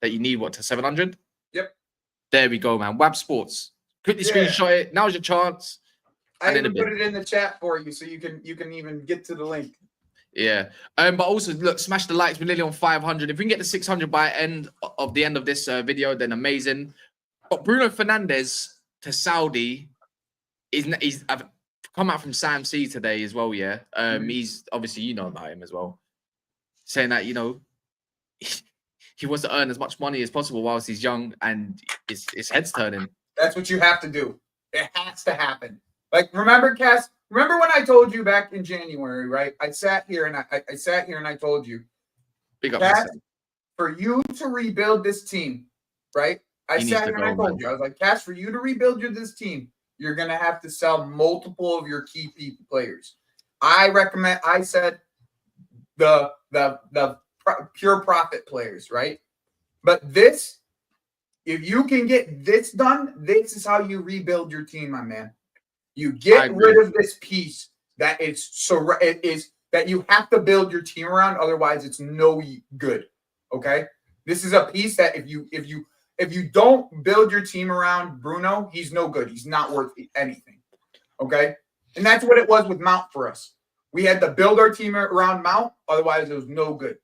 that you need to 700. Yep. There we go, man. Wab Sports. Quickly Yeah. screenshot it. Now's your chance. I And then even a put it in the chat for you, so you can even get to the link. Yeah. But also, look, smash the likes. We're nearly on 500. If we can get to 600 by end of this video, then amazing. But Bruno Fernandes to Saudi I've come out from Sam C today as well. Yeah. He's obviously, you know about him as well, saying that, you know, he wants to earn as much money as possible whilst he's young, and his head's turning. That's what you have to do. It has to happen. Like, remember, Cass? Remember when I told you back in January, right? I sat here and I told you, Big up, Cass, for you to rebuild this team, right? I sat here and I told you, I was like, Cass, for you to rebuild this team, you're gonna have to sell multiple of your key players. I said the pure profit players, right? But this, if you can get this done, this is how you rebuild your team, my man. You get rid of this piece that that you have to build your team around, otherwise it's no good. Okay, this is a piece that if you don't build your team around Bruno, he's no good. He's not worth anything. Okay, and that's what it was with Mount for us. We had to build our team around Mount, otherwise it was no good.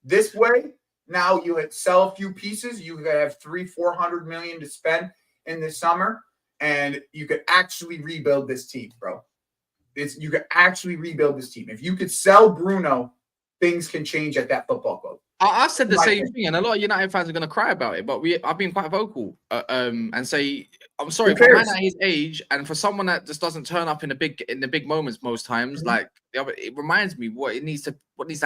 This way, now you had sell a few pieces. You could have 300-400 million to spend in the summer, and you could actually rebuild this team, bro. You could actually rebuild this team. If you could sell Bruno, things can change at that football club. I said the same thing, and a lot of United fans are going to cry about it. But I've been quite vocal and say, I'm sorry, for a man at his age, and for someone that just doesn't turn up in the big moments most times, like it reminds me what needs to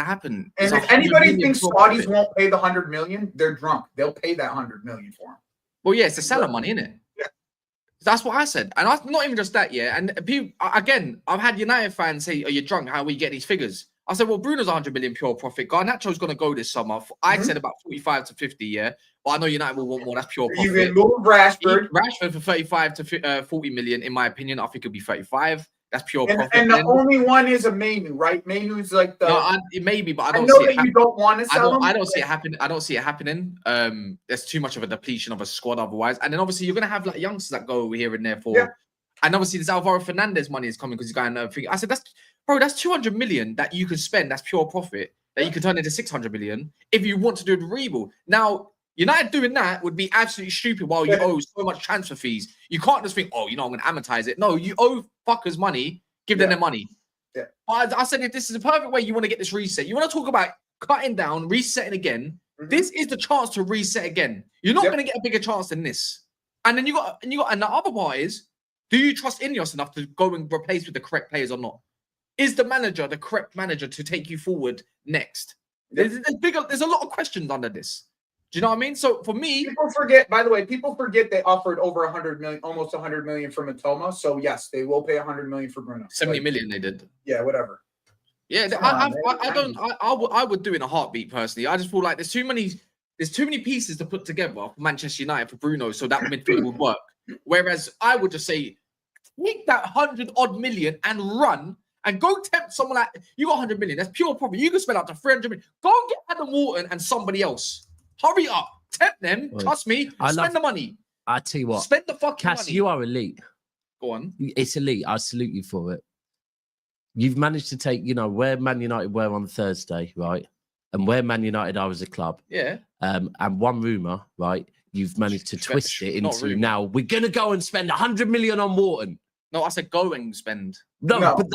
happen. And if anybody thinks Saudis won't pay the 100 million, they're drunk. They'll pay that 100 million for him. Well, yeah, it's the seller money, isn't it? Yeah, that's what I said, and not even just that. Yeah, and people again, I've had United fans say, "Are you drunk? How we get these figures?" I said, well, Bruno's 100 million pure profit. Garnacho's going to go this summer. I said about 45 to 50, yeah. But I know United will want more. That's pure profit. You can move Rashford. Rashford for 35 to 40 million, in my opinion. I think it'll be 35. That's pure profit. And the only one is a Mainu, right? Mainu's like the... No, maybe, but I don't see it. You don't want to sell him. I don't see it happening. I don't see it happening. There's too much of a depletion of a squad otherwise. And then obviously you're going to have like youngsters that go here and there for... Yeah. And obviously this Alvarez Fernandes money is coming because he's going to... I said, that's 200 million that you can spend. That's pure profit that you can turn into 600 million if you want to do the rebuild. Now, United doing that would be absolutely stupid while you owe so much transfer fees. You can't just think, oh, I'm going to amortize it. No, you owe fuckers money. Give them their money. Yeah. But I said, if this is a perfect way you want to get this reset, you want to talk about cutting down, resetting again. This is the chance to reset again. You're not going to get a bigger chance than this. And then and the other part is, do you trust Ineos enough to go and replace with the correct players or not? Is the manager the correct manager to take you forward next? There's a lot of questions under this. Do you know what I mean? So for me, people forget they offered over 100 million, almost 100 million for Matoma. So yes, they will pay 100 million for Bruno. 70 million they did. Yeah, whatever. Yeah, I would do it in a heartbeat personally. I just feel like there's too many pieces to put together for Manchester United for Bruno so that midfield would work. Whereas I would just say, take that 100-odd million and run. And go tempt someone like you got 100 million. That's pure profit. You can spend up to 300 million. Go and get Adam Wharton and somebody else. Hurry up. Tempt them. Wait, trust me. Spend the money. I tell you what. Spend the fucking money. Cass, you are elite. Go on. It's elite. I salute you for it. You've managed to take, where Man United were on Thursday, right? And where Man United are as a club. Yeah. And one rumour, right? You've managed to twist it into now we're going to go and spend 100 million on Wharton. No, I said go and spend. No, but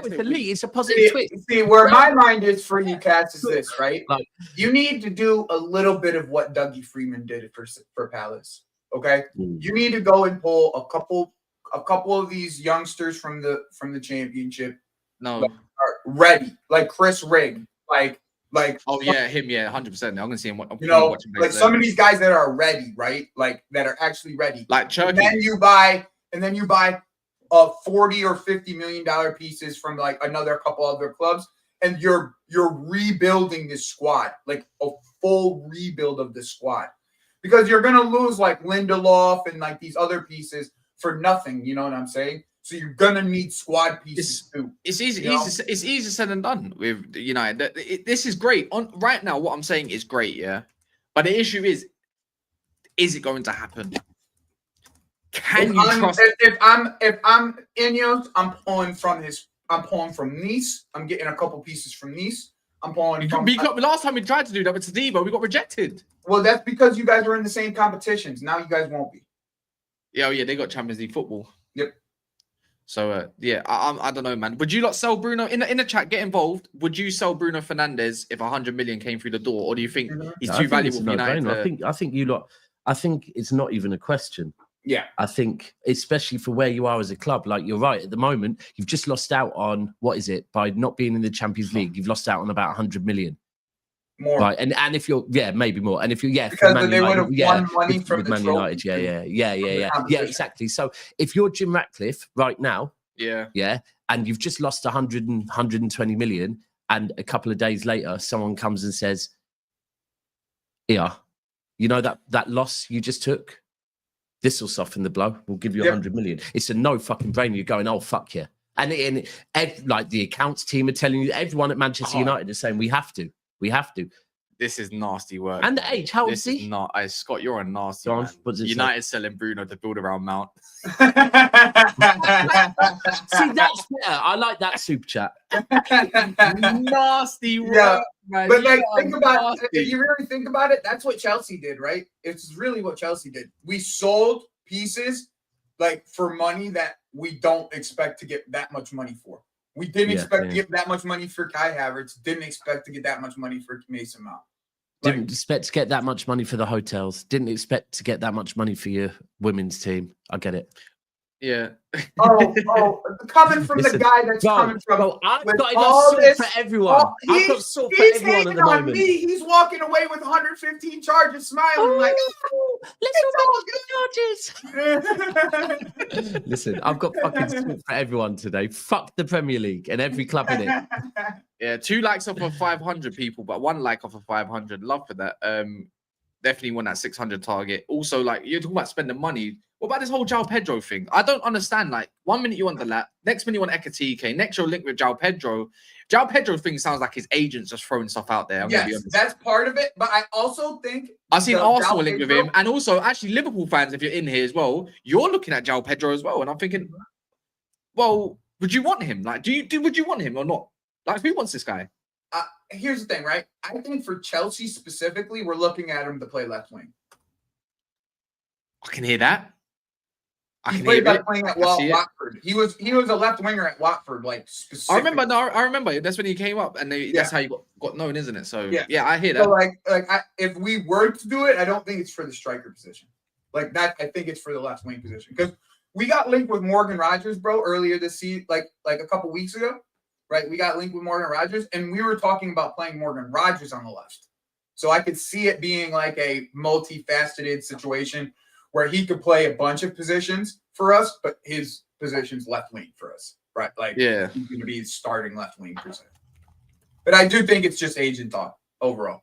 it's elite. It's a positive twist. See, where my mind is for you cats is this, right? You need to do a little bit of what Dougie Freeman did for Palace. Okay? You need to go and pull a couple of these youngsters from the championship. No. Are ready. Like Chris Rigg. Like oh yeah, him, yeah, 100%. I'm gonna see him. Like some of these guys that are ready, right? Like that are actually ready. Like Turkey. And then you buy 40 or 50 million dollar pieces from like another couple other clubs, and you're rebuilding this squad, like a full rebuild of the squad, because you're gonna lose like Lindelof and like these other pieces for nothing. You know what I'm saying? So you're gonna need squad pieces too. It's easy. It's easier said than done with United. This is great. Right now, what I'm saying is great, yeah. But the issue is it going to happen? Can you trust? If I'm Ineos, I'm pulling from Nice. I'm getting a couple pieces from Nice. I'm pulling from. Last time we tried to do that with Tadibo, we got rejected. Well, that's because you guys were in the same competitions. Now you guys won't be. Yeah, they got Champions League football. Yep. So I don't know, man. Would you not sell Bruno in the chat? Get involved. Would you sell Bruno Fernandes if 100 million came through the door, or do you think he's too valuable for United? I think you lot. I think it's not even a question. Yeah. I think, especially for where you are as a club, like you're right. At the moment, you've just lost out on what is it by not being in the Champions League? You've lost out on about 100 million. More. Right, and if you're maybe more, and if you're because they would have won money from Man United, yeah, exactly. So if you're Jim Ratcliffe right now, and you've just lost 120 million, and a couple of days later, someone comes and says, "Yeah, you know that loss you just took, this will soften the blow. We'll give you 100 million." It's a no fucking brainer. You're going, "Oh fuck yeah!" And like the accounts team are telling you, everyone at Manchester United is saying, "We have to." This is nasty work. And the age, how old is he? Scott, you're a nasty man. United selling Bruno to build around Mount. See, that's better. I like that super chat. Nasty work, man. But like, think about it. If you really think about it, that's what Chelsea did, right? It's really what Chelsea did. We sold pieces like for money that we don't expect to get that much money for. We didn't expect to get that much money for Kai Havertz. Didn't expect to get that much money for Mason Mount. Didn't expect to get that much money for the hotels. Didn't expect to get that much money for your women's team. I get it. Yeah. Coming from the guy that's coming from. I've got enough for everyone. I've got salt for everyone at the moment. Me. He's walking away with 115 charges, smiling like, let's charges. Listen, I've got fucking salt for everyone today. Fuck the Premier League and every club in it. Yeah, 2 likes off of 500 people, but 1 like off of 500. Love for that. Definitely won that 600 target. Also, like, you're talking about spending money. What about this whole Joao Pedro thing? I don't understand. Like, 1 minute you want the lap, next minute you want Ekatike, next you're linked with Joao Pedro. Joao Pedro thing sounds like his agent's just throwing stuff out there. Yes, that's part of it. But I also think I've seen Arsenal linked with him, and also actually Liverpool fans, if you're in here as well, you're looking at Joao Pedro as well. And I'm thinking, well, would you want him? Like, would you want him or not? Like, who wants this guy? Here's the thing, right? I think for Chelsea specifically, we're looking at him to play left wing. I can hear that. He played left wing at Watford. He was a left winger at Watford, like specifically. I remember. That's when he came up, and that's how you got known, isn't it? So yeah, I hear that. So if we were to do it, I don't think it's for the striker position. Like that, I think it's for the left wing position because we got linked with Morgan Rogers, bro, earlier this season, like a couple weeks ago. Right, we got linked with Morgan Rogers, and we were talking about playing Morgan Rogers on the left. So I could see it being like a multifaceted situation where he could play a bunch of positions for us, but his position's left wing for us, right? Like, he's going to be starting left wing per se. But I do think it's just agent talk overall.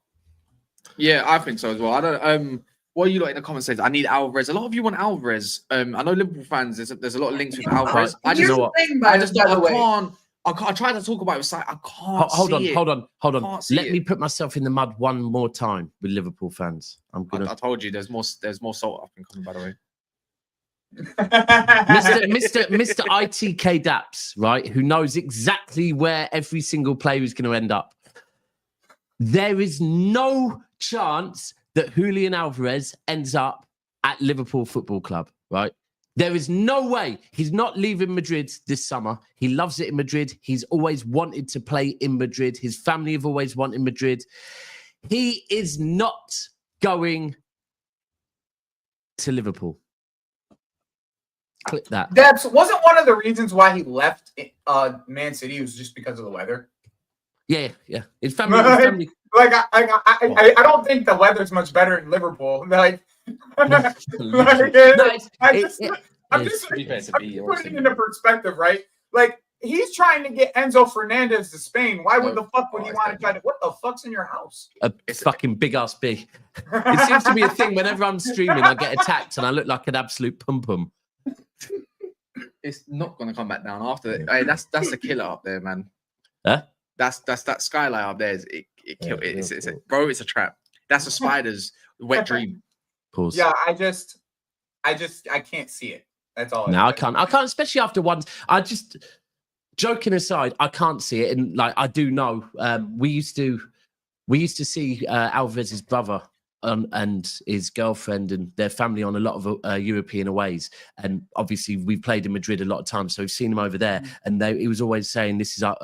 Yeah, I think so as well. I don't. What are you like in the comments? I need Alvarez. A lot of you want Alvarez. I know Liverpool fans. There's a lot of links with Alvarez. I try to talk about it. I can't. Hold on. Let me put myself in the mud one more time with Liverpool fans. I told you there's more salt up and coming, by the way. Mr. ITK Daps, right? Who knows exactly where every single player is going to end up. There is no chance that Julian Alvarez ends up at Liverpool Football Club, right? There is no way. He's not leaving Madrid this summer. He loves it in Madrid. He's always wanted to play in Madrid. His family have always wanted Madrid. He is not going to Liverpool. Click that. Daps, wasn't one of the reasons why he left Man City was just because of the weather? Yeah. His family. I don't think the weather's much better in Liverpool. I'm just putting it into perspective, right? Like, he's trying to get Enzo Fernandez to Spain. Why would the fuck would he want to try to? What the fuck's in your house? It's fucking big ass B. It seems to be a thing whenever I'm streaming, I get attacked and I look like an absolute pum. It's not going to come back down after that. Hey, that's the killer up there, man. Huh? That's that skylight up there. It killed it. It's a trap. That's a spider's wet dream. Pause. Yeah, I can't see it. That's all. No, I can't, especially after once. Joking aside, I can't see it. And like, I do know, we used to see Alvarez's brother and his girlfriend and their family on a lot of European aways. And obviously we played in Madrid a lot of times. So we've seen him over there. And he was always saying, this is our,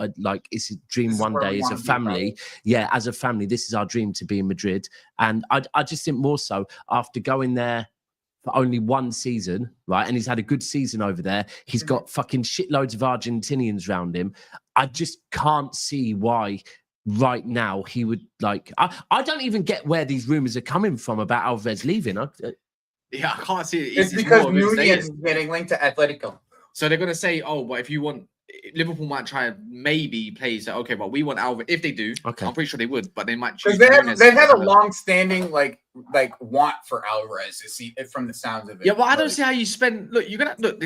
it's a dream one day as a family. Yeah, as a family, this is our dream to be in Madrid. And I just think more so after going there for only one season, right? And he's had a good season over there. He's got fucking shitloads of Argentinians around him. I just can't see why right now he would I don't even get where these rumors are coming from about Alvarez leaving. Yeah, I can't see it. It's because Nunez is getting linked to Atletico. So they're gonna say, oh, but if you want, Liverpool might try and maybe play. So okay, but we want Alvarez. If they do, I'm pretty sure they would, but they might choose. Because they've had a long-standing like want for Alvarez. You see, from the sounds of it. Yeah, well, I don't see how you spend. Look, you're gonna look.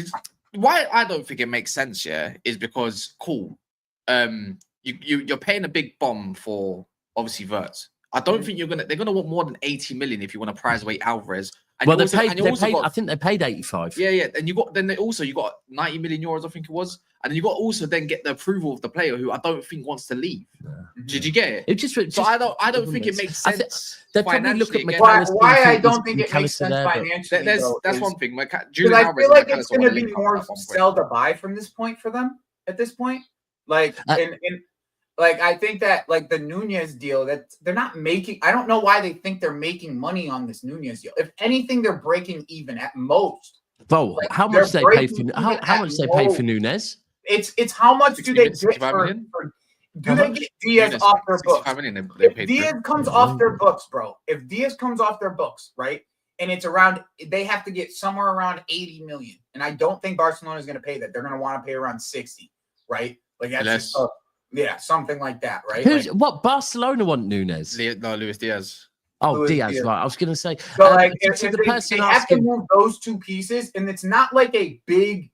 Why I don't think it makes sense. Yeah, is because you're paying a big bomb for obviously Wirtz. I don't think they're gonna want more than 80 million if you want to prize away Alvarez. And well, I think they paid 85. Yeah. And you got 90 million euros, I think it was. And then you got also then get the approval of the player who I don't think wants to leave. Yeah. Did you get it? So I don't think it makes sense. They probably look at why I don't think it makes sense financially. That's one thing. I feel like it's going to be more sell to buy from this point for them at this point. I think that the Nunez deal that they're not making. I don't know why they think they're making money on this Nunez deal. If anything, they're breaking even at most. Well, how much they pay for? How much they pay for Nunez? It's how much do they get for do they get Diaz off their books? If Diaz comes off their books, bro. If Diaz comes off their books, right, and it's around, they have to get somewhere around 80 million, and I don't think Barcelona is going to pay that. They're going to want to pay around 60, right? Like that's something like that, right? What Barcelona want Nunez? Luis Diaz. Oh, Luis Diaz, right? I was going to say. So they have to move those two pieces, and it's not like a big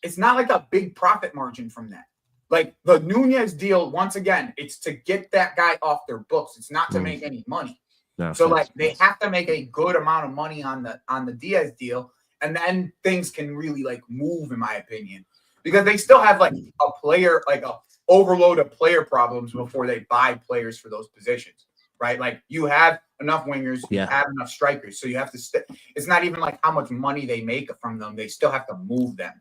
it's not like a big profit margin from that. Like the Nunez deal, once again, it's to get that guy off their books. It's not to make any money. No, so they have to make a good amount of money on the Diaz deal, and then things can really move, in my opinion, because they still have a player a overload of player problems before they buy players for those positions, right? You have enough wingers, you have enough strikers, so you have to. It's not even how much money they make from them; they still have to move them.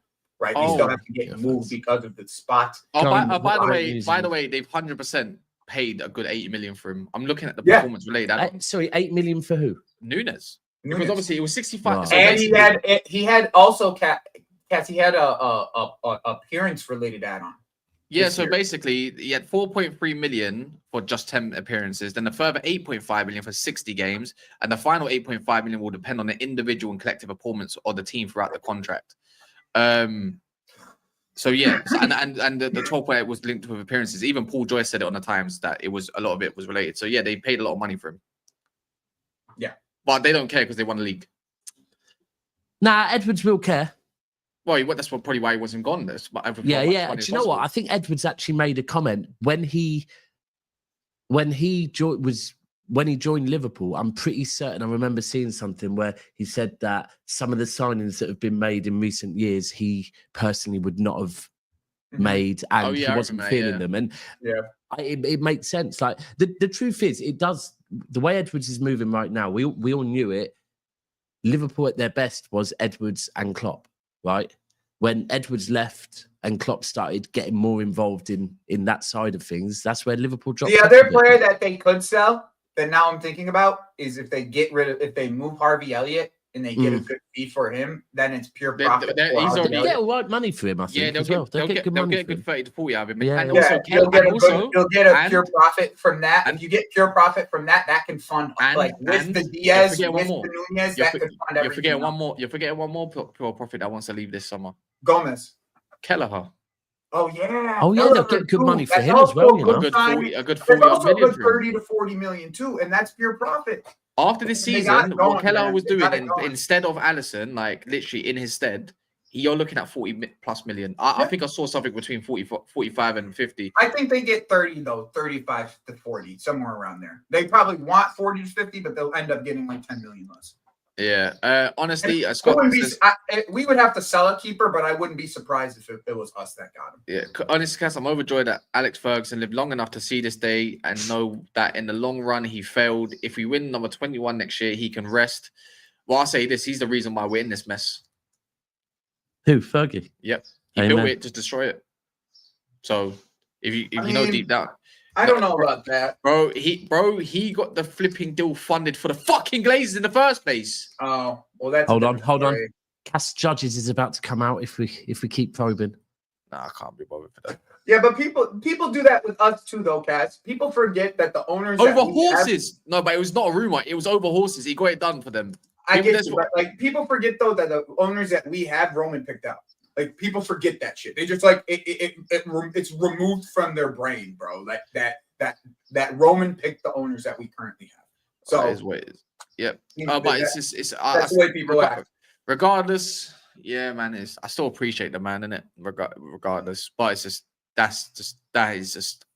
Right, they still have to get moved because of the spots. By the way, they've 100% paid a good 80 million for him. I'm looking at the performance related. Sorry, 8 million for who? Nunez. Because obviously it was 65. Right. So and he had also he had a appearance related add-on. Yeah, so basically he had 4.3 million for just 10 appearances, then a further 8.5 million for 60 games, and the final 8.5 million will depend on the individual and collective performance of the team throughout the contract. So yeah, and the 12 player was linked with appearances. Even Paul Joyce said it on the Times that a lot of it was related. So yeah, they paid a lot of money for him. Yeah, but they don't care because they won the league. Nah, Edwards will care. Well, that's probably why he wasn't gone. This, but yeah. Do you know what? I think Edwards actually made a comment when he joined Liverpool. I'm pretty certain I remember seeing something where he said that some of the signings that have been made in recent years, he personally would not have made, and he wasn't feeling them. And it makes sense. The truth is, it does. The way Edwards is moving right now, we all knew it. Liverpool at their best was Edwards and Klopp, right? When Edwards left and Klopp started getting more involved in that side of things, that's where Liverpool dropped. The other player that they could sell that now I'm thinking about is if they move Harvey Elliott and they get a good fee for him, then it's pure profit. They get a lot of money for him, I think. Yeah, they'll get a good 30 to 40 out of him. Yeah, and you'll get a pure profit from that. And if you get pure profit from that, that can fund with the Diaz, with the Nunez, that could fund everything. You're forgetting one more pure profit that wants to leave this summer. Gomez. Kelleher. Oh yeah. They'll get good money for him as well. A good 40 million. 30 to 40 million too, and that's pure profit. After this season, what Kelleher was doing instead of Alisson, literally in his stead, you're looking at 40 plus million. I think I saw something between 45 and 50. I think they get 30 though, 35 to 40, somewhere around there. They probably want 40 to 50, but they'll end up getting 10 million less. Yeah. Honestly, I Scott wouldn't be, says, we would have to sell a keeper, but I wouldn't be surprised if it was us that got him. yeah. Honestly, Cass, I'm overjoyed that Alex Ferguson lived long enough to see this day and know that in the long run he failed. If we win number 21 next year, he can rest. Well, I'll say this: he's the reason why we're in this mess. Who? Fergie? Yep. He Amen. built it to destroy it. So if you know deep down. I don't know about that. Bro, he got the flipping deal funded for the fucking Glazers in the first place. Oh, well, that's Hold on. Cass Judges is about to come out if we keep probing. Nah, I can't be bothered for that. Yeah, but people do that with us too, though, Cass. People forget that the owners Over that we have- horses. No, but it was not a rumor. It was over horses. He got it done for them. I Maybe get that's you, what- but like people forget though that the owners that we have, Roman picked out. Like people forget that shit. They just like it's removed from their brain, bro. Like that Roman picked the owners that we currently have. So that is what it is. Yep. But it's just that's the way people act. Regardless, yeah, man. I still appreciate the man, innit? Regardless, but it's just that is just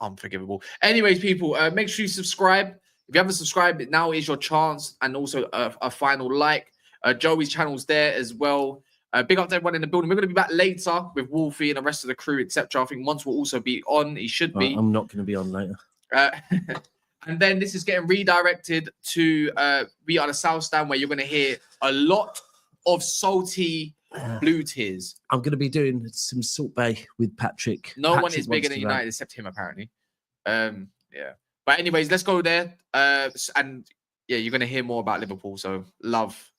unforgivable. Anyways, people, make sure you subscribe. If you haven't subscribed, now is your chance, and also a final like. Joey's channel's there as well. Big up to everyone in the building. We're going to be back later with Wolfie and the rest of the crew, etc. I think once will also be on. He should be. I'm not going to be on later. And then this is getting redirected to We Are the South Stand, where you're going to hear a lot of salty blue tears. I'm going to be doing some Salt Bay with Patrick. No one Patrick is bigger wants than to United except him, apparently. Yeah. But anyways, let's go there. And yeah, you're going to hear more about Liverpool. So love.